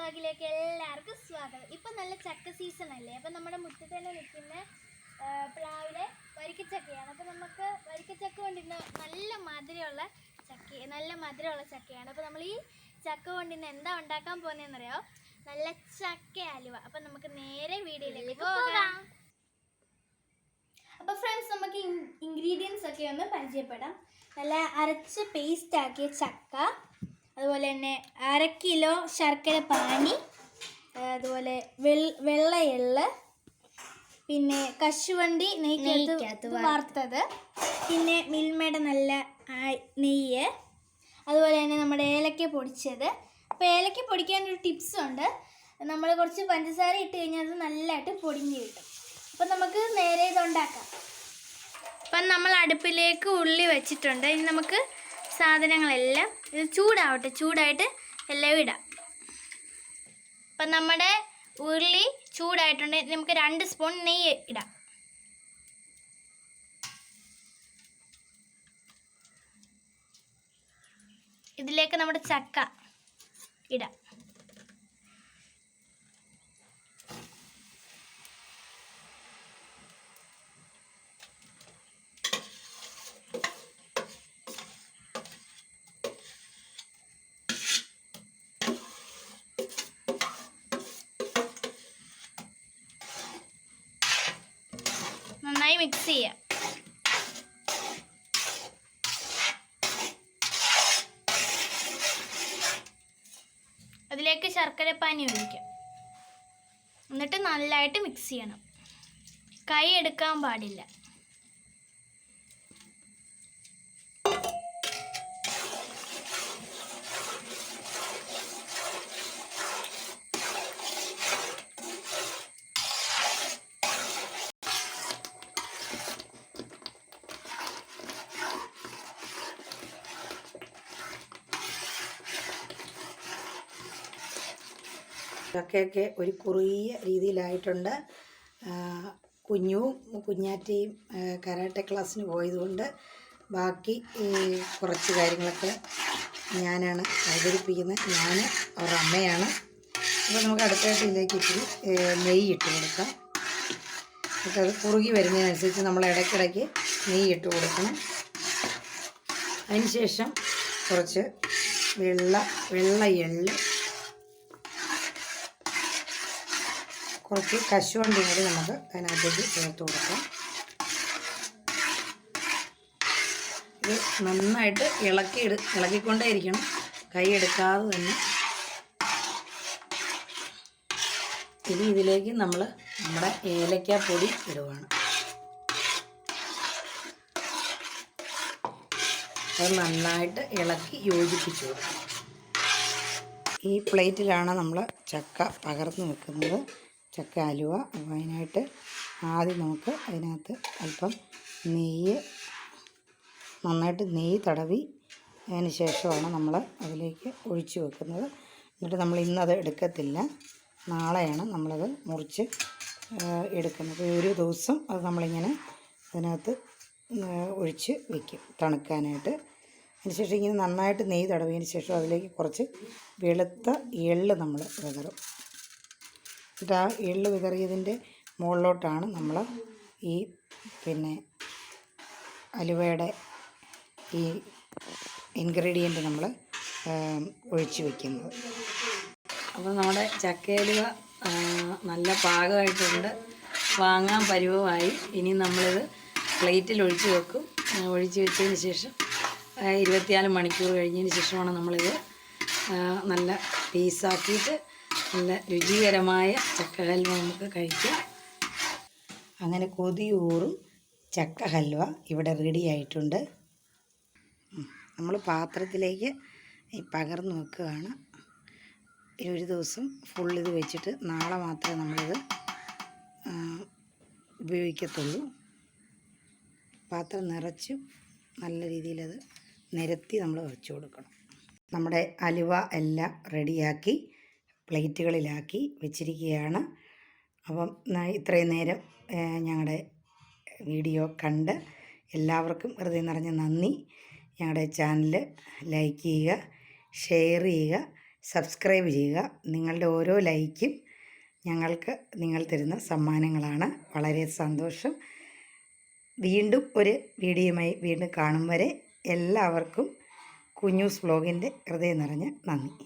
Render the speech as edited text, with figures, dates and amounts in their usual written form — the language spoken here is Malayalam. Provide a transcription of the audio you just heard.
വ്ലോഗിലേക്ക് എല്ലാവർക്കും സ്വാഗതം. ഇപ്പം നല്ല ചക്ക സീസൺ അല്ലേ? അപ്പം നമ്മുടെ മുറ്റത്ത് തന്നെ നിൽക്കുന്ന പ്ലാവിലെ വരിക്കച്ചക്കയാണ്. അപ്പം നമുക്ക് വരിക്കച്ചക്ക കൊണ്ടിരുന്ന നല്ല മധുരമുള്ള ചക്കയാണ്. അപ്പം നമ്മൾ ഈ ചക്ക കൊണ്ടിരുന്ന് എന്താ ഉണ്ടാക്കാൻ പോകുന്നതെന്നറിയോ? നല്ല ചക്ക അലുവ. അപ്പം നമുക്ക് നേരെ വീഡിയോയിലേക്ക് പോകാം. അപ്പോൾ ഫ്രണ്ട്സ്, നമുക്ക് ഇൻഗ്രീഡിയൻസ് ഒക്കെ ഒന്ന് പരിചയപ്പെടാം. നല്ല അരച്ച് പേസ്റ്റ് ആക്കിയ ചക്ക, അതുപോലെ തന്നെ 1/2 കിലോ ശർക്കര പാനി, അതുപോലെ വെള്ള എള്ള്, പിന്നെ കശുവണ്ടി നെയ്ക്കകത്ത് വറുത്തത്, പിന്നെ മിൽമയുടെ നല്ല നെയ്യ്, അതുപോലെ തന്നെ നമ്മുടെ ഏലക്ക പൊടിച്ചത്. അപ്പോൾ ഏലക്ക പൊടിക്കാനൊരു ടിപ്സ് ഉണ്ട്. നമ്മൾ കുറച്ച് പഞ്ചസാര ഇട്ട് കഴിഞ്ഞാൽ അത് നല്ലതായിട്ട് പൊടിഞ്ഞ് കിട്ടും. അപ്പം നമുക്ക് നേരെ ഇതുണ്ടാക്കാം. അപ്പം നമ്മൾ അടുപ്പിലേക്ക് ഉള്ളി വെച്ചിട്ടുണ്ട്. ഇനി നമുക്ക് സാധനങ്ങളെല്ലാം ഇത് ചൂടായിട്ട് എല്ലാം ഇടാം. അപ്പം നമ്മുടെ ഉള്ളി ചൂടായിട്ടുണ്ട്. നമുക്ക് 2 സ്പൂൺ നെയ്യ് ഇടാം. ഇതിലേക്ക് നമ്മുടെ ചക്ക ഇടാം. നന്നായി മിക്സ് ചെയ്യാം. അതിലേക്ക് ശർക്കരപ്പാനി ഒഴിക്കാം. എന്നിട്ട് നല്ലതായിട്ട് മിക്സ് ചെയ്യണം. കൈ എടുക്കാൻ പാടില്ല. ചക്കയൊക്കെ ഒരു കുറുകിയ രീതിയിലായിട്ടുണ്ട്. കുഞ്ഞാറ്റയും കരാട്ടെ ക്ലാസ്സിന് പോയതുകൊണ്ട് ബാക്കി കുറച്ച് കാര്യങ്ങളൊക്കെ ഞാനാണ് അവതരിപ്പിക്കുന്നത്. ഞാൻ അവരുടെ അമ്മയാണ്. അപ്പോൾ നമുക്ക് അടുത്തായിട്ട് ഇതിലേക്ക് ഇച്ചിരി നെയ്യ് ഇട്ട് കൊടുക്കാം. അപ്പോൾ അത് കുറുകി വരുന്നതിനനുസരിച്ച് നമ്മൾ ഇടയ്ക്കിടയ്ക്ക് നെയ്യ് ഇട്ട് കൊടുക്കണം. അതിനുശേഷം കുറച്ച് വെള്ള എള്ള്, കുറച്ച് കശുവണ്ടി കൂടി നമുക്ക് അതിനകത്തേക്ക് ചേർത്ത് കൊടുക്കാം. ഇത് നന്നായിട്ട് ഇളക്കിക്കൊണ്ടേ ഇരിക്കണം, കൈ എടുക്കാതെ തന്നെ. ഇനി ഇതിലേക്ക് നമ്മൾ നമ്മുടെ ഏലക്കാപ്പൊടി ഇടുകയാണ്. അത് നന്നായിട്ട് ഇളക്കി യോജിപ്പിച്ചു കൊടുക്കണം. ഈ പ്ലേറ്റിലാണ് നമ്മൾ ചക്ക പകർന്ന് വെക്കുന്നത്, ചക്ക അലുവ. അപ്പോൾ അതിനായിട്ട് ആദ്യം നമുക്ക് അതിനകത്ത് അല്പം നന്നായിട്ട് നെയ്യ് തടവി അതിന് ശേഷമാണ് നമ്മൾ അതിലേക്ക് ഒഴിച്ചു വെക്കുന്നത്. എന്നിട്ട് നമ്മൾ ഇന്നത് എടുക്കത്തില്ല, നാളെയാണ് നമ്മളത് മുറിച്ച് എടുക്കുന്നത്. ഒരു ദിവസം അത് നമ്മളിങ്ങനെ അതിനകത്ത് ഒഴിച്ച് വയ്ക്കും തണുക്കാനായിട്ട്. അതിനുശേഷം ഇങ്ങനെ നന്നായിട്ട് നെയ്യ് തടവിയതിന് ശേഷം അതിലേക്ക് കുറച്ച് വെളുത്ത എള്ള് നമ്മൾ വിതറും. എന്നിട്ട് ആ എള്ള് വിതറിയതിൻ്റെ മുകളിലോട്ടാണ് നമ്മൾ ഈ അലുവയുടെ ഈ ഇൻഗ്രീഡിയൻറ്റ് നമ്മൾ ഒഴിച്ച് വയ്ക്കുന്നത്. അപ്പോൾ നമ്മുടെ ചക്കയലുവ നല്ല പാകമായിട്ടുണ്ട്, വാങ്ങാൻ പരുവമായി. ഇനി നമ്മളിത് പ്ലേറ്റിൽ ഒഴിച്ച് വെക്കും. ഒഴിച്ച് വെച്ചതിന് ശേഷം 24 മണിക്കൂർ കഴിഞ്ഞതിന് ശേഷമാണ് നമ്മളിത് നല്ല പീസാക്കിയിട്ട് നല്ല രുചികരമായ ചക്ക ഹൽവ നമുക്ക് കഴിക്കാം. അങ്ങനെ കൊതിയൂറും ചക്ക ഹൽവ ഇവിടെ റെഡി ആയിട്ടുണ്ട്. നമ്മൾ പാത്രത്തിലേക്ക് പകർന്ന് വെക്കുകയാണ്. ഒരു ദിവസം ഫുൾ ഇത് വെച്ചിട്ട് നാളെ മാത്രമേ നമ്മളിത് ഉപയോഗിക്കത്തുള്ളൂ. പാത്രം നിറച്ച് നല്ല രീതിയിലത് നിരത്തി നമ്മൾ വെച്ച് കൊടുക്കണം. നമ്മുടെ അലുവ എല്ലാം റെഡിയാക്കി പ്ലേറ്റുകളിലാക്കി വെച്ചിരിക്കുകയാണ്. അപ്പം ഇത്രയും നേരം ഞങ്ങളുടെ വീഡിയോ കണ്ട് എല്ലാവർക്കും ഹൃദയം നിറഞ്ഞ നന്ദി. ഞങ്ങളുടെ ചാനൽ ലൈക്ക് ചെയ്യുക, ഷെയർ ചെയ്യുക, സബ്സ്ക്രൈബ് ചെയ്യുക. നിങ്ങളുടെ ഓരോ ലൈക്കും ഞങ്ങൾക്ക് നിങ്ങൾ തരുന്ന സമ്മാനങ്ങളാണ്. വളരെ സന്തോഷം. വീണ്ടും ഒരു വീഡിയോയുമായി വീണ്ടും കാണും വരെ എല്ലാവർക്കും കുഞ്ഞൂസ് വ്ലോഗിൻ്റെ ഹൃദയം നിറഞ്ഞ നന്ദി.